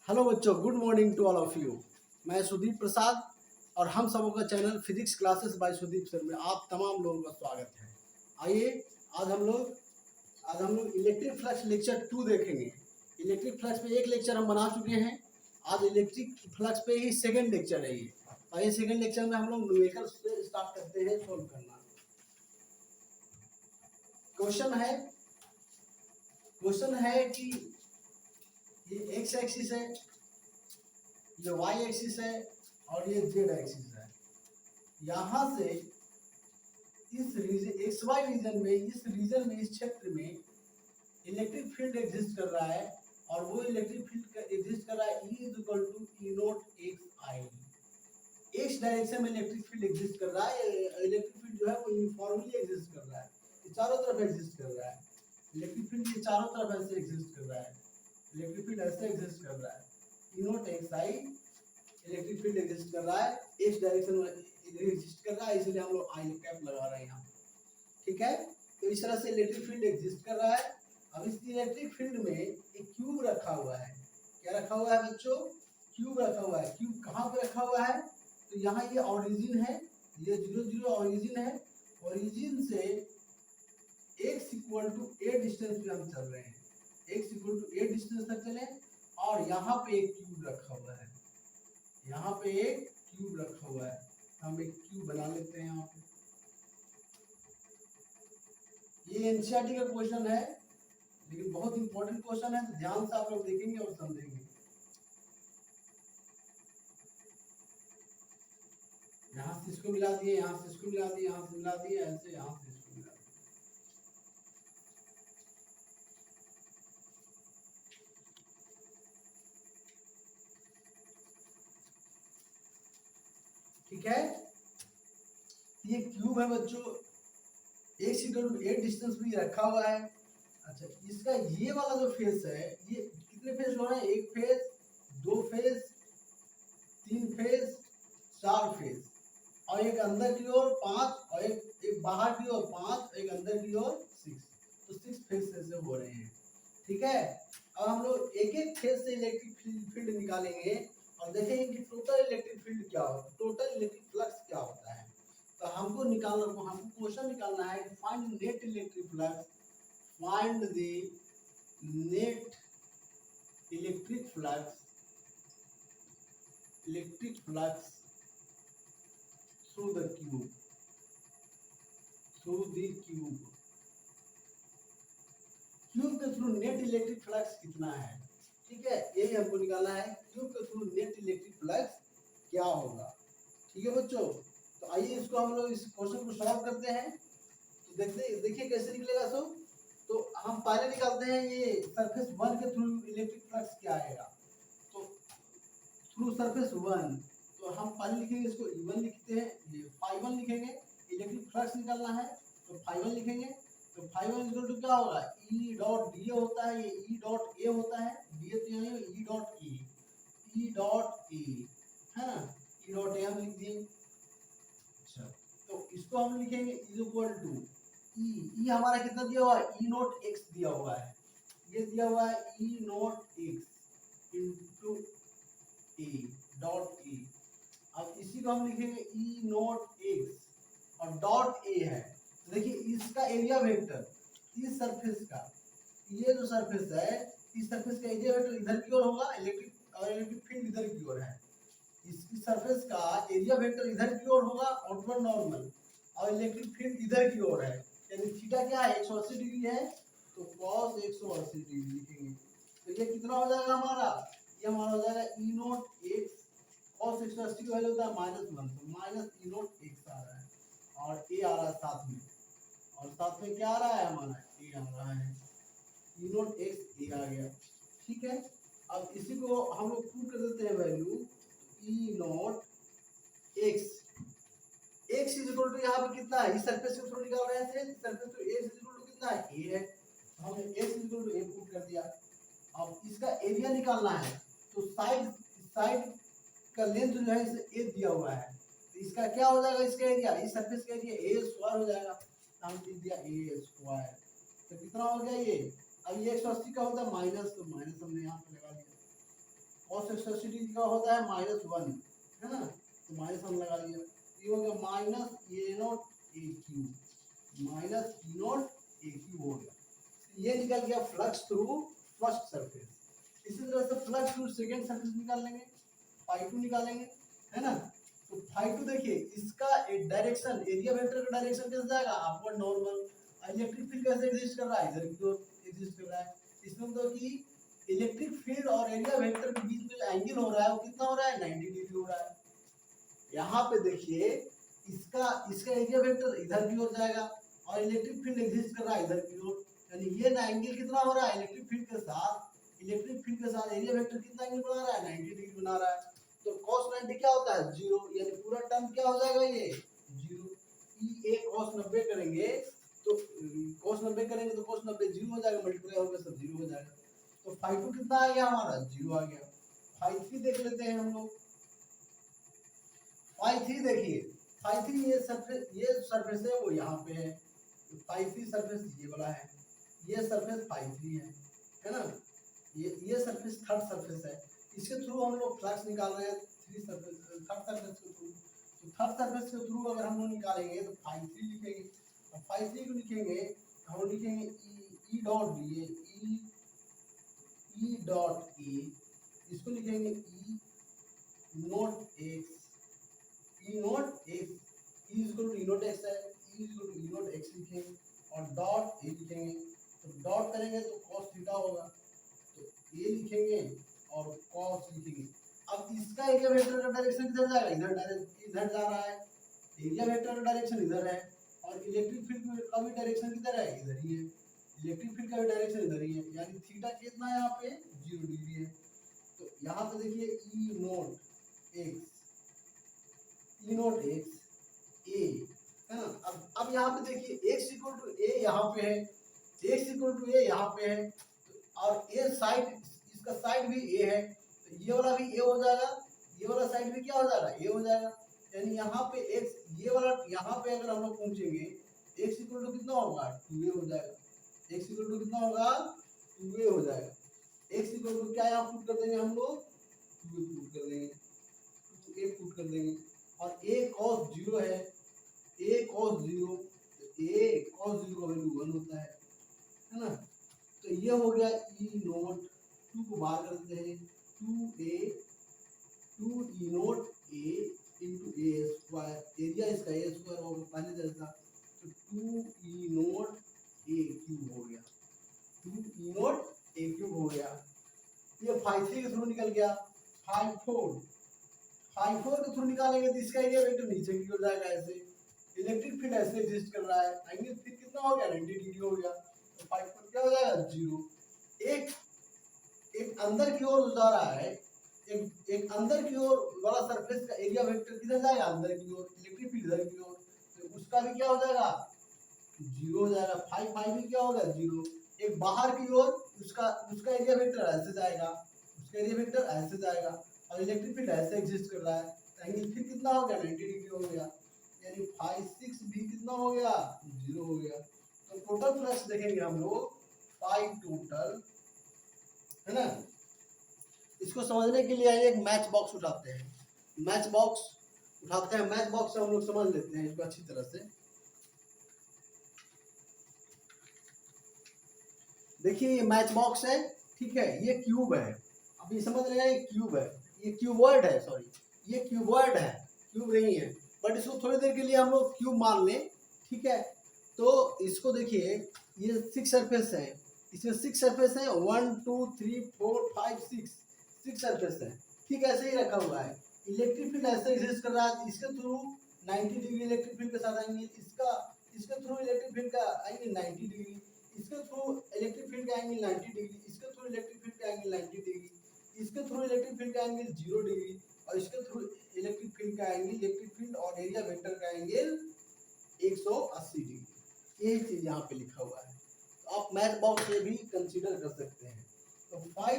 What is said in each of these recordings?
Hello बच्चों, good morning to all of you. मैं सुदीप प्रसाद और हम सबों का channel physics classes by Sudeep sir में आप तमाम लोगों का स्वागत है। आइए आज हम लोग इलेक्ट्रिक फ्लक्स लेक्चर 2 देखेंगे। इलेक्ट्रिक फ्लक्स पे एक लेक्चर हम बना चुके हैं। आज इलेक्ट्रिक फ्लक्स पे ही सेकंड लेक्चर है ये। आइए सेकंड लेक्चर में हम लोग न्यूमेरिकल से स्टार्ट करते हैं सॉल्व करना। क्वेश्चन है कि ये एक्स एक्सिस है, ये वाई एक्सिस है और ये जेड एक्सिस है। यहाँ से इस रीजन एक्स वाई रीजन में इस क्षेत्र में इलेक्ट्रिक फील्ड एग्जिस्ट कर रहा है और वो इलेक्ट्रिक फील्ड एग्जिस्ट कर रहा है E is equal to E naught X I. X direction में इलेक्ट्रिक फील्ड एग्जिस्ट कर रहा है। इलेक्ट्रिक फील्ड जो है वो यूनिफॉर्मली एग्जिस्ट कर रहा है, ये चारों तरफ एग्जिस्ट कर रहा है। इलेक्ट्रिक फील्ड ये चारों तरफ ऐसे एग्जिस्ट कर रहा है। इलेक्ट्रिक फील्ड ऐसे एग्जिस्ट कर रहा है, ई नोट एक्स आई इलेक्ट्रिक फील्ड एग्जिस्ट कर रहा है, एक्स डायरेक्शन में एग्जिस्ट कर रहा है, इसलिए हम लोग आई कैप लगा रहे हैं यहाँ। ठीक है, तो इस तरह से इलेक्ट्रिक फील्ड एग्जिस्ट कर रहा है। अब इस इलेक्ट्रिक फील्ड में एक क्यूब रखा हुआ है। क्या रखा हुआ है बच्चों? क्यूब रखा हुआ है। क्यूब कहाँ पे रखा हुआ है? तो यहाँ ये ओरिजिन है, ये 0 0 ओरिजिन है। ओरिजिन से x equal to a distance पे हम चल रहे हैं। x equal to a distance तक चले और यहाँ पे एक क्यूब रखा हुआ है। यहाँ पे एक क्यूब रखा हुआ है, हम एक क्यूब बना लेते हैं यहाँ पे। ये एनसीईआरटी का क्वेश्चन है, लेकिन बहुत इंपॉर्टेंट क्वेश्चन है, तो ध्यान से आप लोग देखेंगे और समझेंगे। यहाँ से इसको मिला दिए, यहाँ से इसको मिला दिए, यहाँ से मिला दिए, ऐसे यहाँ से इसको मिला दिए। ठीक है, ये क्यूब है बच्चों, एक इक्वल टू 8 डिस्टेंस पे रखा हुआ है। अच्छा, इसका ये वाला जो फेस है, ये कितने फेस हो रहे हैं? एक फेस, दो फेस, तीन फेस, चार फेस, और एक अंदर की ओर 5 और एक बाहर की ओर 5, एक अंदर की ओर 6। तो 6 फेस से हो रहे हैं। ठीक है, अब हम लोग एक एक फेस से इलेक्ट्रिक फील्ड निकालेंगे और देखेंगे कि टोटल इलेक्ट्रिक फील्ड क्या होता है, टोटल इलेक्ट्रिक फ्लक्स क्या होता है। तो हमको क्वेश्चन निकालना है, find net electric flux, find the net electric flux through the cube cube के थ्रू नेट इलेक्ट्रिक फ्लक्स कितना है। ठीक है, यही हमको निकालना है, क्यूब के थ्रू नेट इलेक्ट्रिक फ्लक्स क्या होगा। ठीक है बच्चों, तो आइए इसको हम लोग इस क्वेश्चन को सॉल्व करते हैं। तो देखिए कैसे निकलेगा। तो हम पहले निकालते हैं ये सरफेस 1 के थ्रू इलेक्ट्रिक फ्लक्स क्या आएगा। तो थ्रू सरफेस 1, तो हम पहले लिखेंगे इसको E1 लिखते हैं, ये φ1 लिखेंगे। इलेक्ट्रिक फ्लक्स निकालना है तो φ1 लिखेंगे। तो φ1 इक्वल टू क्या होगा? E डॉट da होता है, ये E डॉट a होता है, da तो यहाँ E dot a, E dot a है ना, E डॉट a हम लिख दिए। अच्छा, तो इसको हम लिखेंगे इज इक्वल टू E हमारा कितना दिया हुआ है? E नोट x दिया हुआ है, ये दिया हुआ है E naught x into a dot a। अब इसी को हम लिखेंगे E नोट x और डॉट a है। तो देखिए इसका एरिया वेक्टर इस सरफेस का, ये जो सरफेस है, इस सरफेस का एरिया वेक्टर इधर की ओर होगा, इलेक्ट्रिक फील्ड इधर की ओर है। इसकी सरफेस का एरिया वेक्टर इधर की ओर होगा, आउटवर्ड नॉर्मल, और इलेक्ट्रिक फील्ड इधर की ओर है, यानी थीटा क्या है? 180 डिग्री है, तो cos 180 डिग्री लिखेंगे। तो ये कितना हो जाएगा हमारा? ये हमारा हो जाएगा E नोट x, cos 180 का वैल्यू होता है -1, तो माइनस E नोट x आ रहा है और a आ रहा है साथ में, और साथ में क्या आ रहा है हमारा? a आ रहा है, E नोट x a आ गया। ठीक है, अब इसी को हम लोग प्रूव कर देते हैं value, E naught x is equal to यहाँ पे कितना है? इस सरफेस के थ्रू निकाल रहे थे, इस सरफेस पे x इज इक्वल टू कितना है? a है, तो हमने x is equal to a prove कर दिया। अब इसका एरिया निकालना है, तो साइड का लेंथ जो है इसे a दिया हुआ है, तो इसका क्या हो जाएगा? इसका एरिया, इस सरफेस का एरिया a स्क्वायर हो जाएगा, तो हम लिख दिया a स्क्वायर। तो कितना हो गया ये? अब ये 180 का होता है माइनस, तो माइनस हमने यहाँ पे लगा दिया। कॉस एक्सेसिटी का होता है -1, है ना, तो माइनस हम लगा लिया, ये हो गया minus A not a Q, minus E not a Q हो गया। ये निकल गया फ्लक्स थ्रू फर्स्ट सरफेस। इसी तरह से फ्लक्स थ्रू सेकंड सरफेस निकाल लेंगे, फाई 2 निकालेंगे, है ना। तो फाई 2 देखिए इसका एक डायरेक्शन, एरिया वेक्टर का डायरेक्शन कैसे जाएगा, अपवर्ड नॉर्मल। इलेक्ट्रिक फील्ड कैसे एग्जिस्ट कर रहा है, इधर की ओर एग्जिस्ट कर रहा है। इसमें तो कि इलेक्ट्रिक फील्ड और एरिया वेक्टर के बीच में जो एंगल हो रहा है वो कितना हो रहा है, 90 डिग्री हो रहा है। यहाँ पे देखिए इसका इसका एरिया वेक्टर इधर की ओर जाएगा और इलेक्ट्रिक फील्ड एग्जिस्ट कर रहा है इधर की ओर, यानी ये ना एंगल कितना हो रहा है इलेक्ट्रिक फील्ड के साथ एरिया वेक्टर कितना एंगल बना रहा है, 90 डिग्री बना रहा है। तो cos 90 क्या होता है, 0, यानी पूरा टर्म क्या हो जाएगा, ये 0। e a cos 90 करेंगे तो cos 90 करेंगे तो cos 90 0 हो जाएगा, मल्टीप्लाई होकर सब 0 हो जाएगा। तो फाई 2 कितना आ गया हमारा, 0 आ गया। फाई 3 देख लेते हैं हम लोग। फाई 3 देखिए, फाई 3 ये सरफेस है वो यहाँ पे है, फाई 3 सरफेस ये वाला है, ये सरफेस फाई 3 है ना। ये सरफेस थर्ड सरफेस है, इसके थ्रू हम लोग फ्लक्स निकाल रहे हैं थर्ड सरफेस के थ्रू। तो थर्ड सरफेस के थ्रू अगर हम लोग निकालेंगे तो फाई 3 लिखेंगे, और फाई 3 को लिखेंगे हम लिखेंगे E dot D, E dot A, इसको लिखेंगे E naught X, E naught X, E equal to E naught X है, E equal to E naught X लिखेंगे और डॉट ए लिखेंगे। तो डॉट करेंगे तो cos थीटा होगा, तो ए लिखेंगे और cos लिखेंगे। अब इसका एरिया वेक्टर का डायरेक्शन किधर जाएगा, इधर जा रहा है, एरिया वेक्टर का डायरेक्शन इधर है और इलेक्ट्रिक फील्ड का भी डायरेक्शन किधर है, इधर ही है। इलेक्ट्रिक फील्ड का भी डायरेक्शन इधर ही है, यानी थीटा कितना है यहाँ पे, 0 डिग्री है। तो यहाँ पे देखिए ई naught X, E naught x ए, है ना। अब यहाँ पे देखिए एक्स इक्वल टू ए यहाँ पे है, एक्स इक्वल टू ए यहाँ पे है, और ए साइड, इसका साइड भी ए है, तो ये वाला भी ए हो जाएगा, ये वाला साइड भी क्या हो जाएगा, ए हो जाएगा। यानी यहाँ पे एक्स, ये वाला यहाँ पे अगर हम लोग पहुंचेंगे एक्स इक्वल टू कितना होगा, 2a हो जाएगा। एक्स इक्वल टू कितना होगा, 2a हो जाएगा। एक्स इक्वल टू क्या यहाँ पुट कर देंगे हम लोग, 2a पुट कर देंगे, 2a पुट कर देंगे, और a cos 0 है, a cos 0, a cos 0 का वैल्यू 1 होता है ना। तो ये हो गया ई नोट 2 को बाहर कर देते हैं, 2 ई नोट ए इंटू ए स्क्वायर, एरिया इसका ए स्क्वायर होगा पहले जैसा, तो 2 ई नोट ए क्यूब हो गया, 2 ई नोट ए क्यूब हो गया। ये फाई 3 के थ्रू निकल गया। फाई 4 के थ्रू निकालेंगे तो इसका एरिया वेक्टर नीचे की ओर जाएगा ऐसे, इलेक्ट्रिक फील्ड ऐसे एग्जिस्ट कर रहा है, एंगल फिर कितना हो गया, 90 डिग्री हो गया। तो फाई 4 क्या हो जाएगा, 0। एक अंदर की ओर जा रहा है, एक अंदर की ओर वाला सरफेस का एरिया वेक्टर किधर जाएगा, अंदर की ओर, इलेक्ट्रिक फील्ड इधर की ओर, तो उसका भी क्या हो जाएगा, 0 हो जाएगा। फाई भी क्या होगा, 0। एक बाहर की ओर उसका उसका एरिया वेक्टर ऐसे जाएगा, उसका एरिया वेक्टर ऐसे जाएगा, और इलेक्ट्रिक फील्ड ऐसे एग्जिस्ट कर रहा है, तो एंगल फिर कितना हो गया, 90 डिग्री हो गया। यानी फाई 6 भी कितना हो गया, 0 हो गया। तो टोटल फ्लक्स देखेंगे हम लोग, फाई टोटल, है ना। इसको समझने के लिए एक मैच बॉक्स उठाते हैं, मैच बॉक्स से हम लोग समझ लेते हैं इसको अच्छी तरह से। देखिए ये मैच बॉक्स है, ठीक है, ये क्यूब है, अभी समझ रहे हैं, ये क्यूब है, ये क्यूबॉइड है, सॉरी ये क्यूबॉइड है, क्यूब नहीं है, बट इसको थोड़ी देर के लिए हम लोग क्यूब मान लें, ठीक है। तो इसको देखिए, ये 6 सरफेस है, इसमें 6 सरफेस है, 1 2 3 4 5 6 सरफेस है, ठीक है, ऐसे ही रखा हुआ है। इलेक्ट्रिक फील्ड ऐसे एग्जिस्ट कर रहा है, इसके थ्रू 90 डिग्री इलेक्ट्रिक फील्ड के साथ आएंगे, इसके थ्रू इलेक्ट्रिक फील्ड का आएंगे 90 डिग्री, इसके थ्रू इलेक्ट्रिक फील्ड का एंगल 90 डिग्री, इसके थ्रू इलेक्ट्रिक फील्ड का एंगल 90 डिग्री, इसके थ्रू इलेक्ट्रिक फील्ड का एंगल 0 डिग्री, और इसके थ्रू इलेक्ट्रिक फील्ड का एंगल, इलेक्ट्रिक फील्ड और एरिया वेक्टर का एंगल 180 डिग्री। यही चीज यहाँ पे लिखा हुआ है, तो आप मैथ बॉक्स से भी कंसीडर कर सकते हैं। तो फाई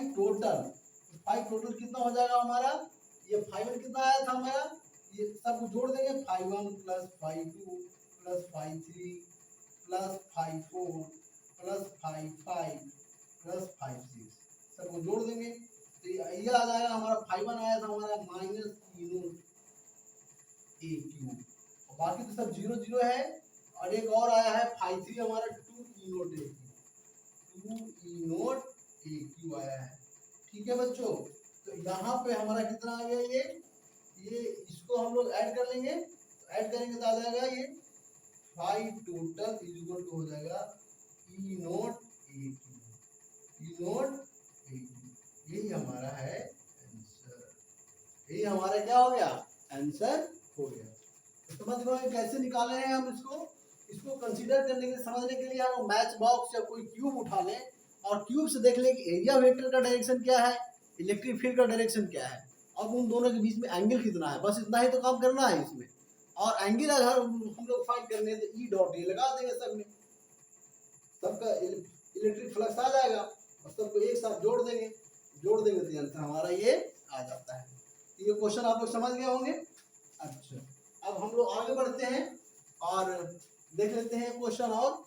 टोटल कितना हो जाएगा हमारा, ये फाई 1 कितना आया था हमारा, ये सब को जोड़ देंगे, phi 1 plus phi 2 plus phi 3 plus phi 4 plus phi 5 plus phi 6, सबको जोड़ देंगे, तो ये आ जाएगा हमारा फाई 1 आया था हमारा minus E naught A Q, बाकी तो सब 0 0 है। और एक और आया है फाई 3 हमारा 2 ई naught A Q, 2 E naught A Q आया है। ठीक है बच्चों, तो यहाँ पे हमारा कितना आ गया ये इसको हम लोग ऐड कर लेंगे, तो ऐड करेंगे तो आ जाएगा ये phi total is equal to हो जाएगा E naught A Q, E naught A Q. यही हमारा है आंसर, यही हमारा क्या हो गया आंसर हो गया। तो समझ गए कैसे निकाले हैं हम इसको कंसीडर करने के समझने के लिए हम मैच बॉक्स या कोई क्यूब उठा लें और क्यूब से देख लें कि एरिया वेक्टर का डायरेक्शन क्या है, इलेक्ट्रिक फील्ड का डायरेक्शन क्या है, और उन दोनों के बीच में एंगल कितना है। बस इतना ही तो काम करना है इसमें। और एंगल अगर हम लोग फाइंड करने हैं तो ई डॉट ए लगा देंगे सब में, सबका इलेक्ट्रिक फ्लक्स आ जाएगा और सबको एक साथ जोड़ देंगे तो आंसर हमारा ये आ जाता है। ये क्वेश्चन आप लोग समझ गए होंगे। अच्छा, अब हम लोग आगे बढ़ते हैं और देख लेते हैं क्वेश्चन। और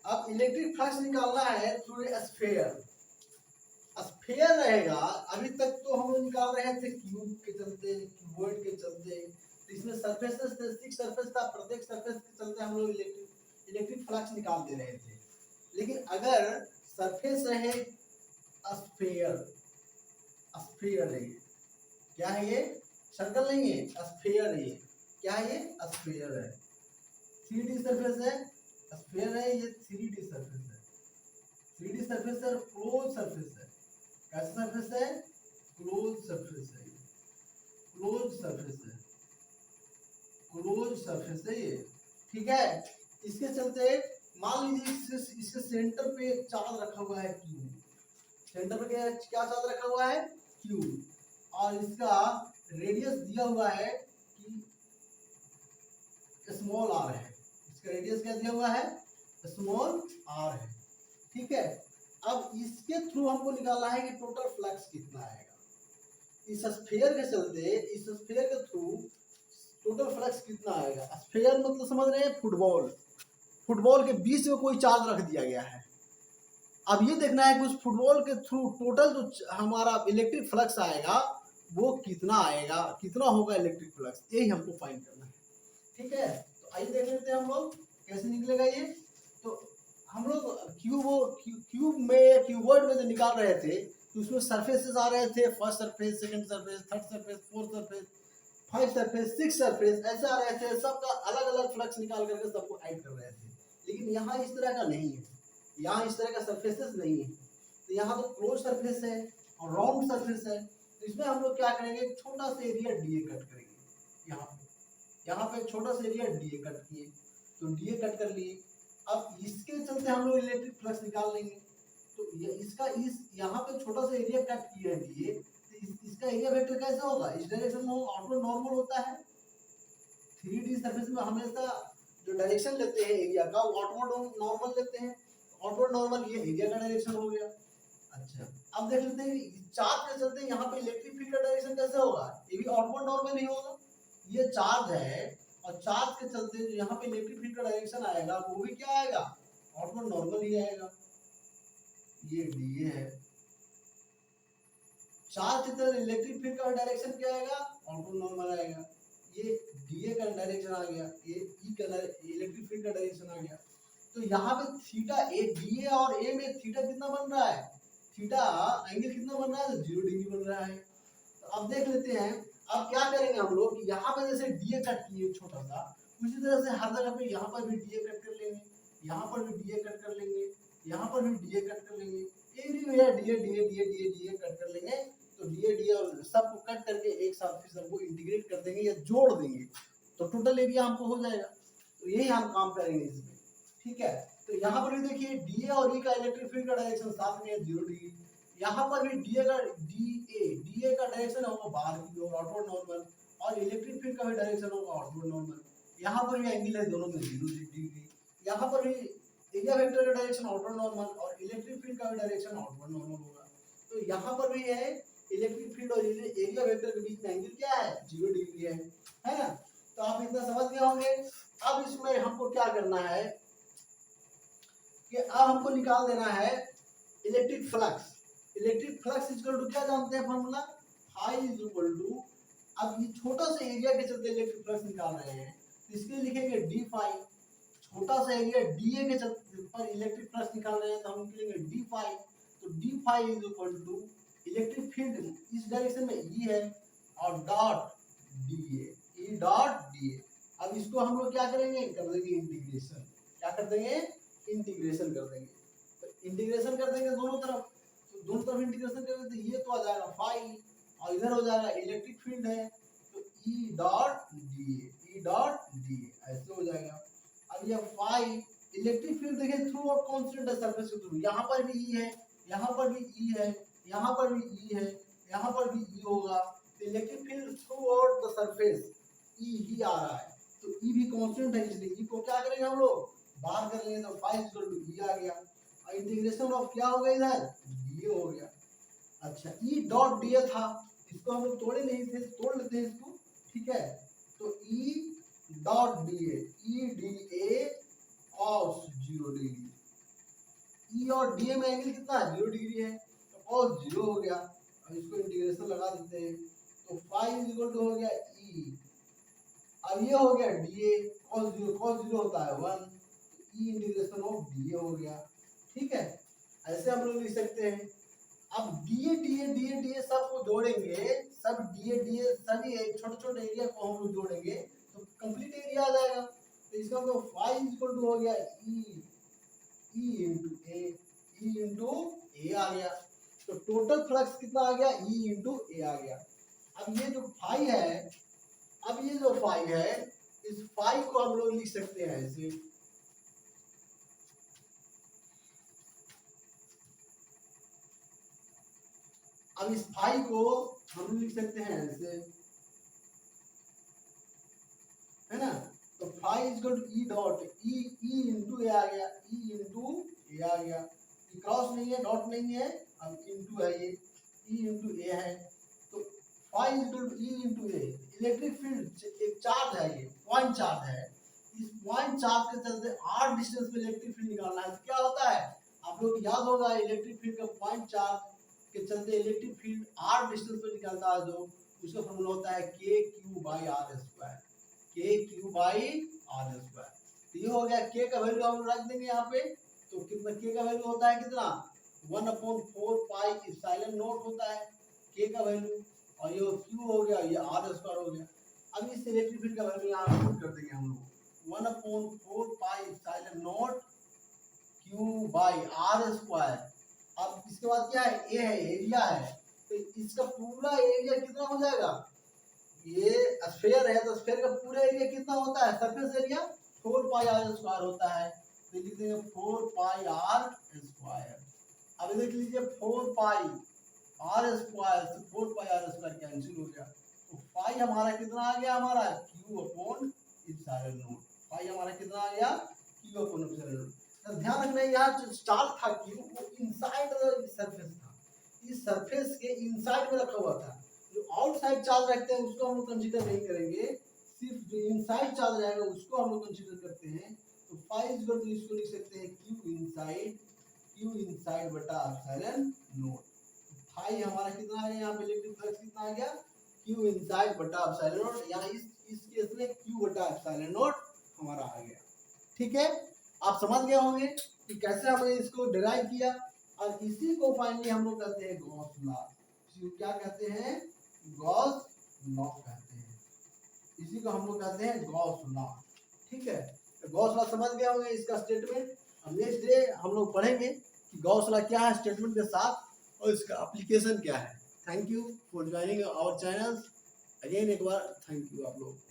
अब इलेक्ट्रिक फ्लक्स निकालना है थ्रू ए स्फीयर। स्फीयर रहेगा, अभी तक तो हम लोग निकाल रहे थे क्यूब के चलते, क्यूबॉइड के चलते, तो इसमें सरफेसेस थे, 6 सरफेस था, प्रत्येक सरफेस के चलते हम लोग इलेक्ट्रिक फ्लक्स निकाल दे रहे थे। लेकिन अगर सरफेस रहे स्फीयर, स्फीयर है, क्या है ये सर्कल नहीं है, स्फीयर है, ये क्या है ये स्फीयर है, 3D सरफेस है, स्फीयर है, ये 3D सरफेस है, 3D सरफेस है, क्लोज सरफेस है। कैसा सरफेस है, क्लोज सरफेस है, क्लोज सरफेस है, क्लोज सरफेस है ये। ठीक है, इसके चलते मान लीजिए इसके सेंटर पे चार्ज रखा हुआ है क्यू, सेंटर पे क्या चार्ज रखा हुआ है क्यू, और इसका रेडियस दिया हुआ है कि स्मॉल आर है, इसका रेडियस क्या दिया हुआ है स्मॉल आर है। ठीक है, अब इसके थ्रू हमको निकालना है कि टोटल फ्लक्स कितना आएगा इस स्फीयर के चलते, इस स्फीयर के थ्रू टोटल फ्लक्स कितना आएगा। स्फीयर मतलब समझ रहे हैं फुटबॉल, फुटबॉल के बीच में कोई चार्ज रख दिया गया है। अब ये देखना है कि उस फुटबॉल के थ्रू टोटल जो हमारा इलेक्ट्रिक फ्लक्स आएगा वो कितना आएगा, कितना होगा इलेक्ट्रिक फ्लक्स, यही हमको फाइंड करना है। ठीक है, तो आइए देख लेते हैं हम लोग कैसे निकलेगा ये। तो हम लोग क्यूब में क्यूबॉइड में जो निकाल रहे थे तो उसमें सरफेसेस आ रहे थे, first surface, second surface, third surface, fourth surface, 5 surface, 6 surface, ऐसे आ रहे थे। सबका अलग अलग फ्लक्स निकाल करके सबको ऐड कर रहे थे। लेकिन यहाँ इस तरह का नहीं है, यहाँ इस तरह का सरफेसेस नहीं है। तो यहाँ तो क्लोज सरफेस है और राउंड सरफेस है, तो इसमें हम लोग क्या करेंगे, छोटा सा एरिया डीए कट करेंगे। यहाँ पे छोटा सा एरिया डीए कट किए, तो डीए कट कर लिए। अब इसके चलते हम लोग इलेक्ट्रिक फ्लक्स निकाल लेंगे। तो इसका यहाँ पे छोटा सा एरिया कट किया है डीए, तो इसका एरिया वेक्टर कैसा होगा, इस डायरेक्शन में आउटवर्ड नॉर्मल होता है। 3D सरफेस में हमेशा जो डायरेक्शन लेते हैं एरिया का वो आउटवर्ड नॉर्मल लेते हैं, आउटवर्ड नॉर्मल ये एरिया का डायरेक्शन हो गया। अच्छा, अब देख लेते हैं चार्ज के चलते यहाँ पे इलेक्ट्रिक फील्ड का डायरेक्शन कैसे होगा, ये भी आउटवर्ड नॉर्मल ही होगा। ये चार्ज है और चार्ज के चलते यहाँ पे इलेक्ट्रिक फील्ड का डायरेक्शन आएगा वो भी क्या आएगा, आउटवर्ड नॉर्मल ही आएगा। ये डीए है, चार्ज के चलते इलेक्ट्रिक फील्ड का डायरेक्शन क्या आएगा, आउटवर्ड नॉर्मल आएगा। ये डीए का डायरेक्शन आ गया, ये ई का इलेक्ट्रिक फील्ड का डायरेक्शन आ गया। तो यहाँ पे थीटा ए, डीए और ए में थीटा कितना बन रहा है, थीटा एंगल कितना बन रहा है, 0 डिग्री बन रहा है। तो अब देख लेते हैं, अब क्या करेंगे हम लोग, यहाँ पे जैसे डीए कट किए छोटा सा, उसी तरह से हर जगह पे यहाँ पर भी डीए कट कर लेंगे, यहाँ पर भी डीए कट कर लेंगे, यहाँ पर भी डीए कट कर लेंगे, everywhere DA DA DA DA DA cut कर लेंगे। तो डीए डीए और सबको कट करके एक साथ फिर सबको इंटीग्रेट कर देंगे या जोड़ देंगे, तो टोटल एरिया हमको हो जाएगा। तो यही हम काम करेंगे इसमें। ठीक है, तो यहाँ पर भी देखिए डीए और ई का इलेक्ट्रिक फील्ड का डायरेक्शन साथ में है 0 डिग्री। यहाँ पर भी डीए का डायरेक्शन होगा बाहर की ओर आउटवर्ड नॉर्मल, और इलेक्ट्रिक फील्ड का भी डायरेक्शन होगा आउटवर्ड नॉर्मल। यहाँ पर भी एंगल है दोनों में 0 डिग्री। यहाँ पर भी एरिया वेक्टर का डायरेक्शन आउटवर्ड नॉर्मल और इलेक्ट्रिक फील्ड का भी डायरेक्शन आउटवर्ड नॉर्मल होगा। तो यहाँ पर भी है इलेक्ट्रिक फील्ड और एरिया वेक्टर के बीच में एंगल क्या है, 0 डिग्री है ना। तो आप इतना समझ गए होंगे। अब इसमें हमको क्या करना है कि अब हमको निकाल देना है electric flux. Electric flux equal to क्या जानते हैं formula, phi is equal to, अब ये छोटा सा एरिया के चलते इलेक्ट्रिक फ्लक्स निकाल रहे हैं तो इसके लिए लिखेंगे डी फाई। छोटा सा एरिया डीए के चलते पर इलेक्ट्रिक फ्लक्स निकाल रहे हैं तो हम लिखेंगे डी फाई। तो D phi is equal to electric field इस डायरेक्शन में ई है और dot DA, E dot DA. अब इसको हम लोग क्या करेंगे, कर देंगे इंटीग्रेशन। क्या कर देंगे, इंटीग्रेशन कर देंगे। तो इंटीग्रेशन कर देंगे दोनों तरफ, तो दोनों तरफ इंटीग्रेशन करेंगे तो ये तो आ जाएगा फाई और इधर हो जाएगा इलेक्ट्रिक फील्ड है तो E dot DA, E dot DA ऐसे हो जाएगा। अब ये फाई इलेक्ट्रिक फील्ड देखिए थ्रू आउट कांस्टेंट है सरफेस के थ्रू, यहाँ पर भी ई है, यहाँ पर भी ई है, यहाँ पर भी ई है, यहाँ पर भी ई होगा। तो electric field throughout the surface E ही आ रहा है तो ई भी कांस्टेंट है इसलिए ई को क्या करेंगे हम लोग बाहर कर लेंगे तो फाई इक्वल टू ई आ गया और इंटीग्रेशन ऑफ क्या हो गया इधर डीए हो गया। अच्छा ई डॉट डीए था, इसको हम लोग तोड़े नहीं थे, तोड़ लेते हैं इसको, ठीक है। तो E dot DA, E D A cos 0 degree, E और डीए में एंगल कितना है 0 डिग्री है तो कॉस 0 हो गया। अब इसको इंटीग्रेशन लगा देते हैं तो फाई इज इक्वल टू हो गया ई, अब ये हो गया डीए कॉस 0, कॉस 0 होता है 1 तो ई इंटीग्रेशन ऑफ डीए हो गया, ठीक है। ऐसे हम लोग लिख सकते हैं। अब डीए डीए डीए डीए सबको जोड़ेंगे, सब डीए डीए सभी छोटे छोटे एरिया को हम लोग जोड़ेंगे तो कंप्लीट एरिया आ जाएगा। तो इसका मतलब फाई इक्वल टू हो गया ई, E into A, E into A आ गया। तो टोटल फ्लक्स कितना आ गया ई इंटू ए आ गया। अब ये जो फाई है, अब ये जो फाई है इस फाई को हम लोग लिख सकते हैं ऐसे, अब इस फाई को हम लिख सकते हैं ऐसे, है ना। तो phi equal to E dot E, E into A आ गया, ई इंटू ए आ गया, क्रॉस नहीं है डॉट नहीं है अब इंटू है ये ई इंटू ए है। तो phi equal to E into A, electric field एक चार्ज है, ये पॉइंट चार्ज है, इस पॉइंट चार्ज के चलते आर डिस्टेंस पे इलेक्ट्रिक फील्ड निकालना है। तो क्या होता है आप लोग याद होगा इलेक्ट्रिक फील्ड का पॉइंट चार्ज के चलते इलेक्ट्रिक फील्ड आर डिस्टेंस पे निकलता है जो उसका फॉर्मूला होता है के क्यू बाई आर स्क्वायर, के क्यू बाई आर स्क्वायर। तो ये हो गया के का वैल्यू हम रख देंगे यहाँ पे, तो कितना के का वैल्यू होता है कितना 1/4 पाई एप्सिलॉन नॉट होता है के का वैल्यू और ये क्यू हो गया ये आर स्क्वायर हो गया। अब इस इलेक्ट्रिक फील्ड का वैल्यू यहाँ पुट कर देंगे हम लोग 1/4 pi epsilon naught Q by R square. अब इसके बाद क्या है ए है एरिया है तो इसका पूरा एरिया कितना हो जाएगा, ये स्फीयर है तो स्फीयर का पूरा एरिया कितना होता है surface area 4 pi R square होता है तो लिख देंगे 4 पाई आर स्क्वायर। अब देख लीजिए 4 पाई आर स्क्वायर से 4 पाई आर स्क्वायर कैंसिल हो गया तो पाई हमारा कितना आ गया हमारा क्यू अपॉन एप्सिलॉन नॉट, पाई हमारा कितना आ गया क्यू अपॉन एप्सिलॉन नॉट। ध्यान रखना यहाँ जो चार्ज था क्यू वो इनसाइड सरफेस था, इस सरफेस के इनसाइड में रखा हुआ था। जो आउटसाइड चार्ज रखते हैं उसको हम लोग कंसीडर नहीं करेंगे, सिर्फ जो इनसाइड चार्ज रहेगा उसको हम लोग कंसीडर करते हैं। तो फाई इक्वल टू इसको लिख सकते हैं क्यू इनसाइड बटा एप्सिलॉन नॉट। फाई हमारा कितना आ गया यहाँ पे इलेक्ट्रिक फ्लक्स कितना आ गया क्यू इनसाइड बटा एप्सिलॉन नॉट, यहाँ इस केस में क्यू बटा एप्सिलॉन नॉट हमारा आ गया, ठीक है। आप समझ गए होंगे कि कैसे हमने इसको डिराइव किया और इसी को फाइनली हम लोग कहते हैं गॉस लॉ। इसी को क्या कहते हैं गॉस लॉ कहते हैं, इसी को हम लोग कहते हैं गॉस लॉ, ठीक है। तो गॉस लॉ समझ गए होंगे इसका स्टेटमेंट। अब नेक्स्ट डे हम लोग पढ़ेंगे कि गॉस लॉ क्या है स्टेटमेंट के साथ और इसका एप्लीकेशन क्या है। Thank you for joining our channel again, एक बार थैंक यू आप लोग।